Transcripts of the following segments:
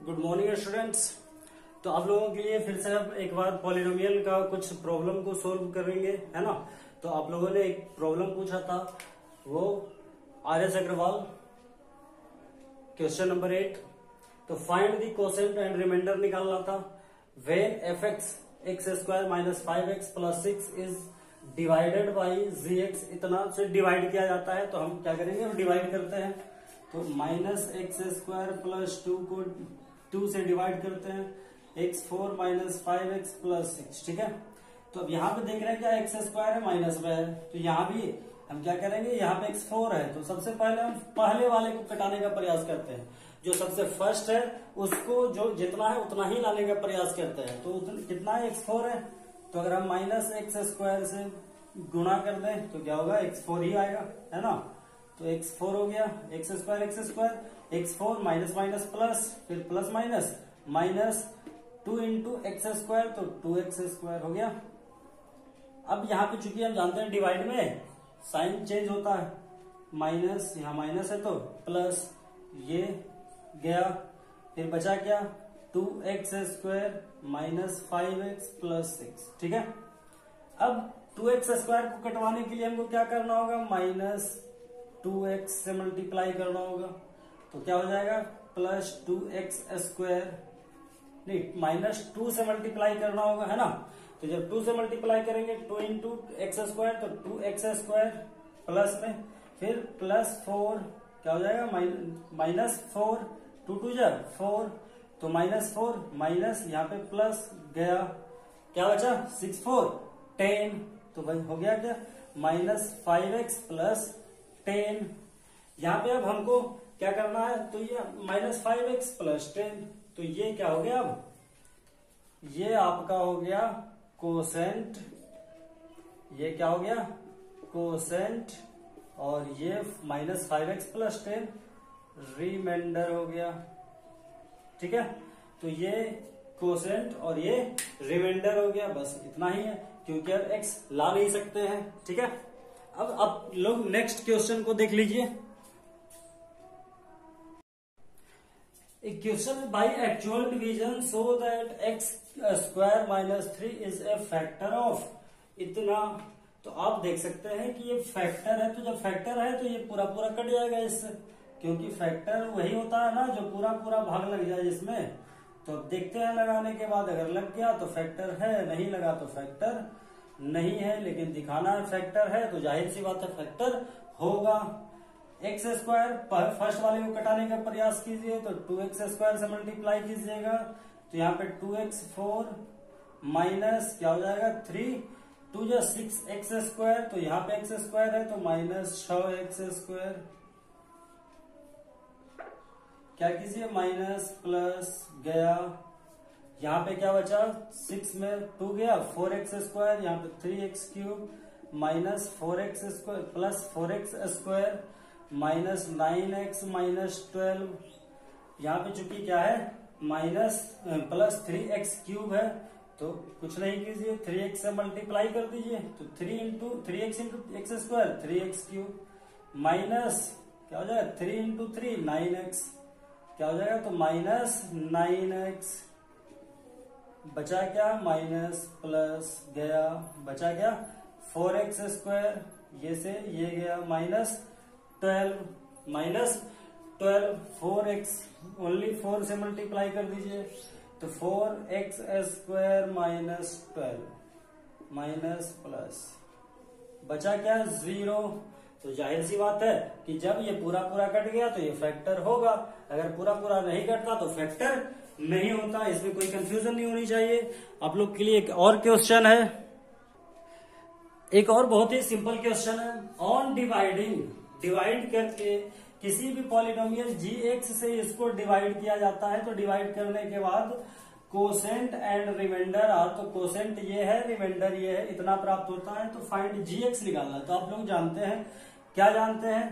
Good morning students. तो आप लोगों के लिए फिर से अब एक बार पॉलिनोमियल का कुछ प्रॉब्लम को सोल्व करेंगे, है ना। तो आप लोगों ने एक प्रॉब्लम पूछा था, वो आर.एस. Agarwal, question number 8। तो find the quotient and remainder निकालना था। When f(x) x² - 5x + 6 is divided by gx, इतना से डिवाइड किया जाता है। तो हम क्या करेंगे, हम डिवाइड करते हैं। तो -x² + 2 को 2 से डिवाइड करते हैं, x4 - 5x + 6, ठीक है। तो अब यहाँ पे देख रहे हैं क्या x² है, माइनस में है, तो यहाँ भी हम क्या करेंगे, यहाँ पे x4 है। तो सबसे पहले हम पहले वाले को कटाने का प्रयास करते हैं। जो सबसे फर्स्ट है उसको जो जितना है उतना ही लाने का प्रयास करते हैं। तो कितना है, x4 है। तो अगर हम -x² से गुणा कर दें तो क्या होगा, x4 ही आएगा, है ना। तो x4 हो गया, x², x4 minus minus plus, फिर प्लस माइनस माइनस 2 × x², तो 2x² हो गया। अब यहाँ पे चूंकि हम जानते हैं डिवाइड में साइन चेंज होता है, माइनस, यहाँ माइनस है तो प्लस, ये गया, फिर बचा क्या, 2x² - 5x + 6, ठीक है। अब 2x² को कटवाने के लिए हमको क्या करना होगा, -2x से मल्टीप्लाई करना होगा। तो क्या हो जाएगा, +2x², नहीं, -2 से मल्टीप्लाई करना होगा, है ना। तो जब 2 से मल्टीप्लाई करेंगे, 2 × x², तो 2x² प्लस में, फिर +4, क्या हो जाएगा, -4, 2 × 2 = 4, तो -4 माइनस, यहाँ पे प्लस गया, क्या बचा, 6 4 10, तो भाई हो गया क्या, -5x + 10। यहाँ पे अब हमको क्या करना है, तो ये -5x + 10, तो ये क्या हो गया, अब ये आपका हो गया कोसेंट, ये क्या हो गया, कोसेंट, और ये -5x + 10 रिमाइंडर हो गया, ठीक है। तो ये कोसेंट और ये रिमाइंडर हो गया, बस इतना ही है, क्योंकि अब x ला नहीं सकते हैं, ठीक है। अब आप लोग नेक्स्ट क्वेश्चन को देख लीजिए। एक question, by actual division so that x² - 3 is a factor of इतना। तो आप देख सकते हैं कि ये फैक्टर है, तो जब फैक्टर है तो ये पूरा पूरा कट जाएगा इससे, क्योंकि फैक्टर वही होता है ना जो पूरा पूरा भाग लग जाए जिसमें। तो देखते हैं लगाने के बाद, अगर लग गया तो फैक्टर है, नहीं लगा तो फैक्टर नहीं है, लेकिन दिखाना है फैक्टर है, तो जाहिर सी बात है फैक्टर होगा। x² फर्स्ट वाले को कटाने का प्रयास कीजिए, तो 2x² से मल्टीप्लाई कीजिएगा, तो यहाँ पे 2x4 माइनस क्या हो जाएगा, 3, 2 × 6x², तो यहाँ पे x² है तो -6x², क्या कीजिए, माइनस प्लस गया, यहाँ पे क्या बचा, 6 में 2 गया, 4x², यहाँ पे 3x³ -4x² + 4x² -9x -12, यहाँ पे चूंकि क्या है, +3x³ है, तो कुछ नहीं कीजिए, 3x से मल्टीप्लाई कर दीजिए, तो 3x × x², 3x³ माइनस क्या हो जाएगा, 3 × 3 9x, क्या हो जाएगा, तो -9x, बचा क्या, माइनस प्लस गया, बचा क्या, 4x², ये से ये गया, -12 4x, ओनली 4 से मल्टीप्लाई कर दीजिए, तो 4x² -12 माइनस प्लस, बचा क्या, 0। तो जाहिर सी बात है कि जब ये पूरा पूरा कट गया तो ये फैक्टर होगा, अगर पूरा पूरा नहीं कटता तो फैक्टर नहीं होता। इसमें कोई कंफ्यूजन नहीं होनी चाहिए। आप लोग के लिए एक और क्वेश्चन है, एक और बहुत ही सिंपल क्वेश्चन है। ऑन डिवाइडिंग, डिवाइड करके किसी भी पॉलिनोमियल gx से इसको डिवाइड किया जाता है, तो डिवाइड करने के बाद कोसेंट एंड रिमाइंडर आर, तो कोसेंट ये है, रिमाइंडर ये है, इतना प्राप्त होता है। तो फाइंड gx निकालना है। तो आप लोग जानते हैं, क्या जानते हैं,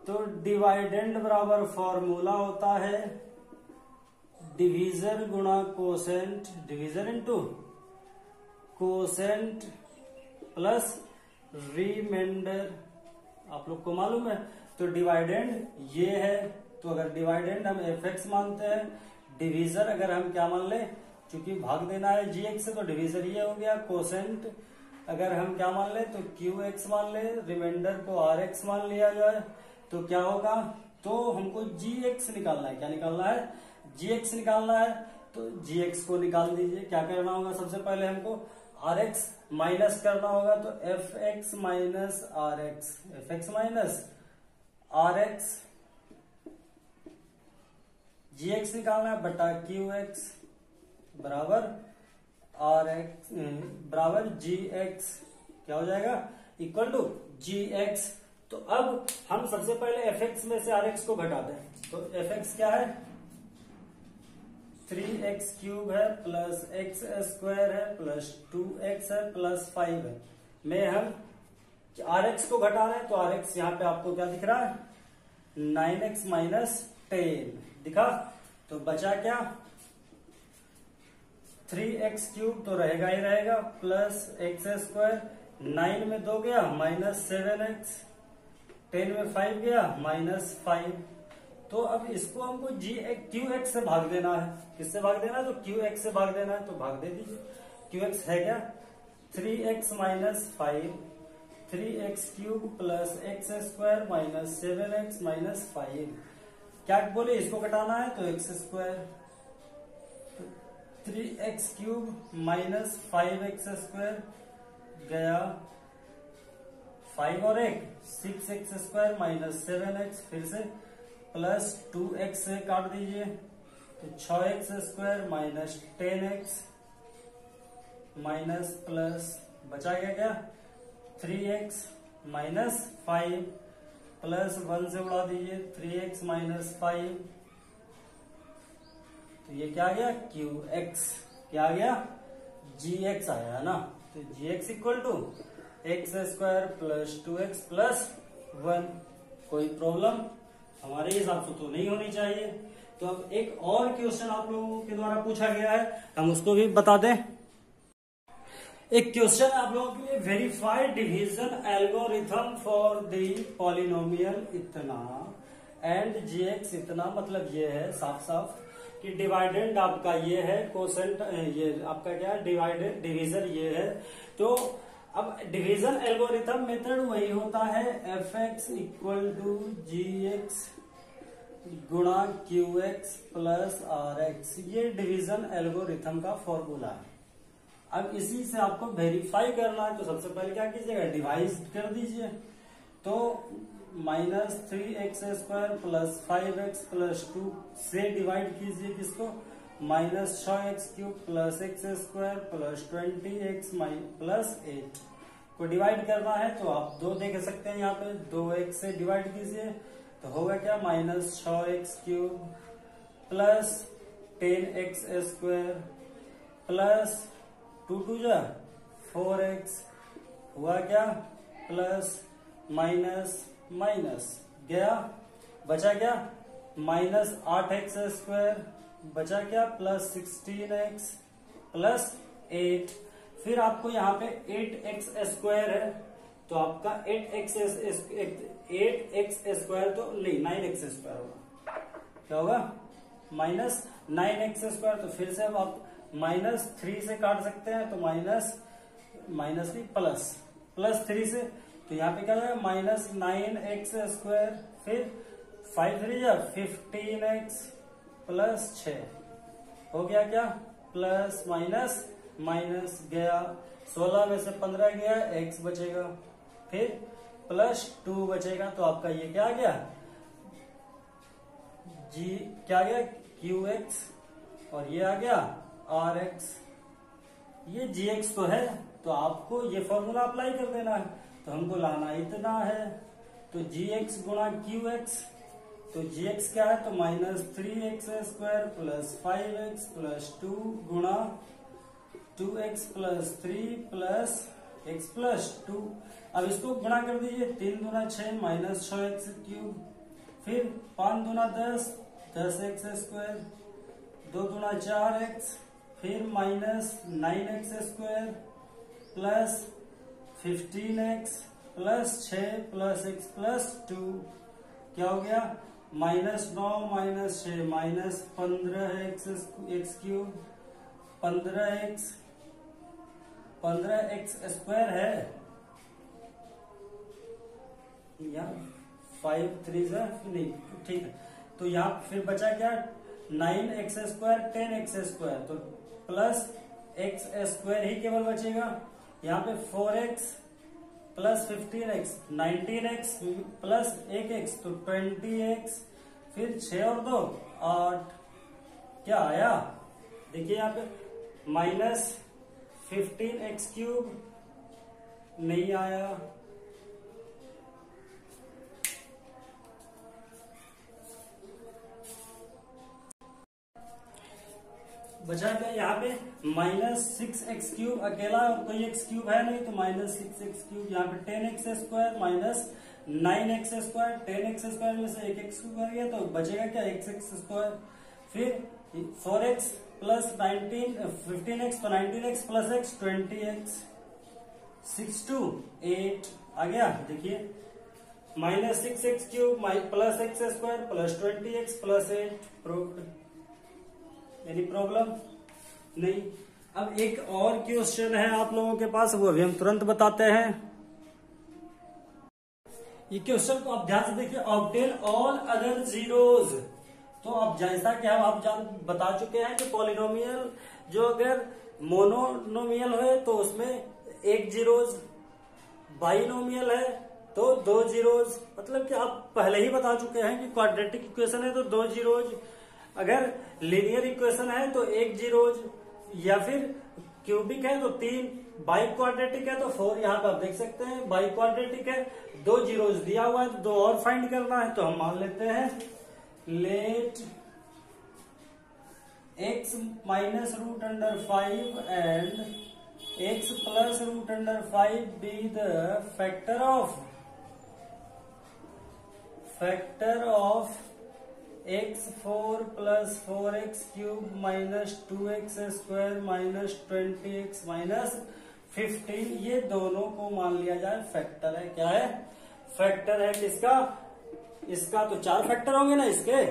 तो डिवाइडेंड बराबर फॉर्मूला होता है डिवीजर गुणा quotient, divisor into quotient plus remainder, आप लोग को मालूम है। तो डिवाइडेंड ये है, तो अगर डिवाइडेंड हम f(x) मानते हैं, डिवीजर अगर हम क्या मान ले, क्योंकि भाग देना है जी एक्स से तो डिवीजर ये हो गया। कोसेंट अगर हम क्या मान ले तो क्यू एक्स मान ले, रिमाइंडर को आर एक्स मान लिया जाए तो क्या होगा, तो हमको जी एक्स निकालना है। क्या निकालना है, जी एक्स निकालना है। तो जी एक्स को निकाल दीजिए। क्या करना होगा, सबसे पहले हमको आर एक्स माइनस करना होगा। तो F X minus R X, F X minus R X, G X निकालना है बटा क्यू एक्स बराबर आर एक्स बराबर जी एक्स, क्या हो जाएगा, इक्वल टू जी एक्स। तो अब हम सबसे पहले एफ एक्स में से आर एक्स को घटा दें। तो एफ एक्स क्या है, 3x क्यूब है प्लस एक्स स्क्वायर है प्लस 2x है प्लस 5 है। में हम आर एक्स को घटा रहे हैं तो आर एक्स यहाँ पे आपको क्या दिख रहा है, 9x माइनस 10 दिखा। तो बचा क्या, 3x क्यूब तो रहेगा ही रहेगा प्लस एक्स स्क्वायर, 9 में 2 गया माइनस 7x, 10 में 5 गया माइनस 5। तो अब इसको हमको क्यू एक्स से भाग देना है। किससे भाग देना है, तो क्यू एक्स से भाग देना है। तो भाग दे दीजिए। क्यू एक्स है क्या, 3x minus 5, 3x cube plus x square minus 7x minus 5। क्या बोले, इसको घटाना है तो x square, 3x cube minus 5x square गया 5 और 1 6x स्क्वायर माइनस 7x, फिर से प्लस 2x से काट दीजिए तो 6x square minus 10x minus plus बचा गया क्या 3x माइनस 5 प्लस 1 से उड़ा दीजिए 3x माइनस 5। तो ये क्या आ गया, क्यू एक्स, क्या आ गया, जी एक्स आया है ना। तो g x equal to x square plus 2x plus 1। कोई प्रॉब्लम हमारे हिसाब से तो नहीं होनी चाहिए। तो अब एक और क्वेश्चन आप लोगों के द्वारा पूछा गया है, हम उसको भी बता दें। एक क्वेश्चन आप लोगों के लिए, verify division algorithm for the polynomial इतना एंड जी एक्स इतना। मतलब ये है साफ साफ कि डिवाइडेंड आपका ये है, कोसेंट ये आपका क्या है, डिवाइडेड डिवीजर ये है। तो अब डिवीजन एल्गोरिथम मेथड वही होता है, f x equal to g x गुणा q x plus r x. ये डिवीजन एल्गोरिथम का फॉर्मूला है। अब इसी से आपको वेरीफाई करना है। तो सबसे पहले क्या कीजिएगा, डिवाइड कर दीजिए। तो minus 3x square plus 5x plus 2 से डिवाइड कीजिए किसको, minus 6x cube plus x square plus 20x plus 8 को डिवाइड करना है। तो आप 2 देख सकते हैं यहाँ पे, 2x से डिवाइड कीजिए तो होगा क्या, minus 6x cube plus 10x square plus 2 2 जा 4x हुआ क्या, प्लस माइनस माइनस गया, बचा क्या माइनस 8x स्क्वायर, बचा क्या प्लस 16x प्लस 8। फिर आपको यहाँ पे 8x स्क्वायर है तो आपका 8x स्क्वायर तो नहीं 9x स्क्वायर होगा। क्या होगा, माइनस 9x स्क्वायर। तो फिर से अब आप माइनस 3 से काट सकते हैं तो माइनस भी प्लस 3 से। तो यहाँ पे क्या होगा, माइनस 9x स्क्वायर, फिर 5 3 जा 15x प्लस 6 हो गया क्या, प्लस माइनस माइनस गया, 16 में से 15 गया, x बचेगा, फिर प्लस 2 बचेगा। तो आपका ये क्या आ गया, जी क्या आ गया, क्यू एक्स, और ये आ गया आर एक्स। ये जी एक्स तो है तो आपको ये फॉर्मूला अप्लाई कर देना है। तो हमको लाना इतना है, तो जी एक्स गुणा क्यू एक्स। तो जी एक्स क्या है, तो minus 3x square plus 5x plus 2 गुणा 2x plus 3 plus x plus 2। अब इसको गुणा कर दीजिए, 3 दूना 6 माइनस 6x क्यूब, फिर 5 दूना 10 10x स्क्वायर, 2 दूना 4x, फिर minus 9x square plus 15x plus 6 plus x plus 2। क्या हो गया, -9 -6 -15x क्यूब 15x स्क्वायर है या 5 3 नहीं, ठीक है। तो यहाँ फिर बचा क्या, 9x स्क्वायर 10x स्क्वायर, तो प्लस x स्क्वायर ही केवल बचेगा। यहाँ पे 4x plus 15x 19x plus 1x तो 20x, फिर 6 और 2 8, क्या आया देखिए यहाँ पे -15x क्यूब नहीं आया, बचा क्या यहाँ पे -6x क्यूब अकेला, कोई x क्यूब है नहीं, तो -6x क्यूब। यहाँ पे 10x square -9x square, 10x square में से 1x स्क्वायर गया तो बचेगा क्या, x स्क्वायर। फिर 4x प्लस 15x तो 19x प्लस x 20x, 6 2 8 आ गया। देखिए -6x cube plus x square plus 20x plus 8, proved. Any problem नहीं। अब एक और क्वेश्चन है आप लोगों के पास, वो भी हम तुरंत बताते हैं। ये क्वेश्चन को आप ध्यान से देखिए, ऑब्टेन ऑल अदर जीरोज। तो अब जैसा कि हम आप बता चुके हैं कि पॉलिनोमियल जो अगर मोनोनोमियल है तो उसमें एक जीरोज, बाइनोमियल है तो 2 जीरोज, मतलब कि आप पहले ही बता चुके हैं कि क्वाड्रेटिक इक्वेशन है तो 2 जीरोज, अगर लीनियर इक्वेशन है तो 1 जीरोज, या फिर क्यूबिक है तो 3, बाई क्वाड्रेटिक है तो 4। यहाँ पे आप देख सकते हैं बाई क्वाड्रेटिक है, 2 जीरोज दिया हुआ है तो 2 और फाइंड करना है, तो हम मान लेते हैं let x -√5 and x +√5 be the factor of x4 + 4x cube -2x square -20x -15, ये दोनों को मान लिया जाए फैक्टर है। क्या है, फैक्टर है किसका, इसका तो 4 फैक्टर होंगे ना इसके,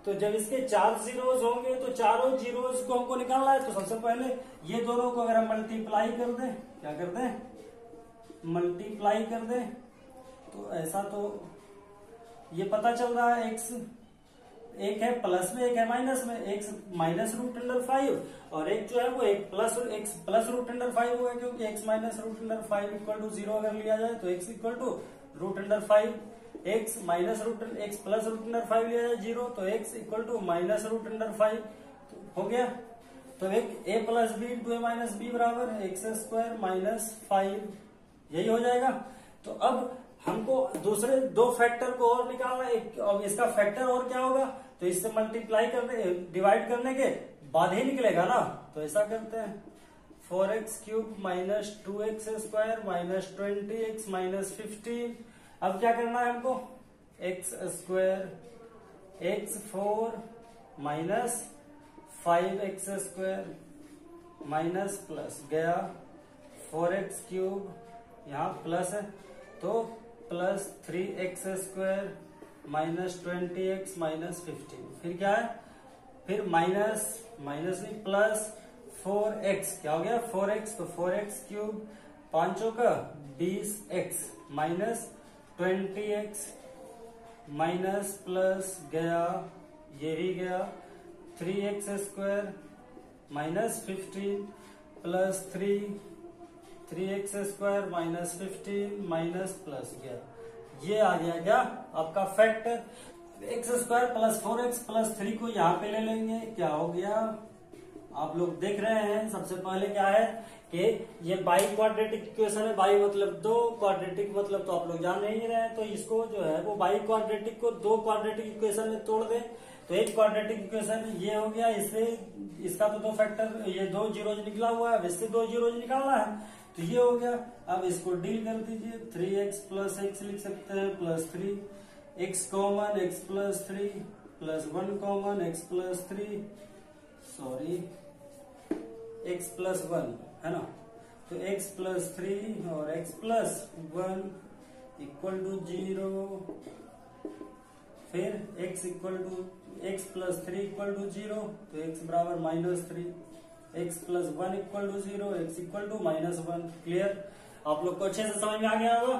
तो जब इसके 4 जीरोज होंगे तो चारों जीरोज को हमको निकालना है। तो सबसे पहले ये दोनों को अगर हम मल्टीप्लाई कर दें, क्या कर दें, मल्टीप्लाई कर दें, तो ऐसा तो ये पता चल रहा है, x एक है प्लस में एक है माइनस में, x -√5 और एक जो है वो एक प्लस √5 हुआ, क्योंकि x -√5 = 0 अगर लिया जाए तो x = √5, x प्लस √5 लिया जाए 0 तो x = -√5 हो गया। तो एक a + b × a - b बराबर x² -5, यही हो जाएगा। तो अब हमको दूसरे 2 फैक्टर को और निकालना है, अब इसका फैक्टर और क्या होगा, तो इससे मल्टीप्लाई करने डिवाइड करने के बाद ही निकलेगा ना, तो ऐसा करते हैं 4x³ -2x² -20x -15। अब क्या करना है हमको, x² x4 -5x² minus plus गया 4x³ यहाँ प्लस है तो प्लस 3x² -20x -15, फिर क्या है, फिर माइनस नहीं प्लस 4x, क्या हो गया 4x, तो 4x³ 5 का 20x -20x माइनस प्लस गया, ये भी गया 3x² -15 plus 3x² -15 minus plus गया, ये आ गया क्या आपका फैक्टर। x² + 4x + 3 को यहाँ पे ले लेंगे, क्या हो गया, आप लोग देख रहे हैं। सबसे पहले क्या है कि ये बाई क्वाड्रेटिक इक्वेशन है, बाई मतलब 2, क्वाड्रेटिक मतलब तो आप लोग जान नहीं रहे हैं, तो इसको जो है वो बाई क्वाड्रेटिक को 2 क्वाड्रेटिक इक्वेशन में तोड़ दे, तो एक क्वाड्रेटिक इक्वेशन ये हो गया, इससे इसका तो 2 फैक्टर, ये 2 जीरोज निकला हुआ है, इससे 2 जीरोज निकालना है, तो ये हो गया। अब इसको डील कर दीजिए, 3x + x लिख सकते हैं +3, x common x + 3 +1 common x + 3, sorry x + 1 है ना, तो x + 3 और x + 1 = 0, फिर x प्लस 3 इक्वल टू 0, तो x बराबर -3, x plus 1 equal to 0, x equal to -1। Clear? आप लोग को अच्छे से समझ में आ गया होगा।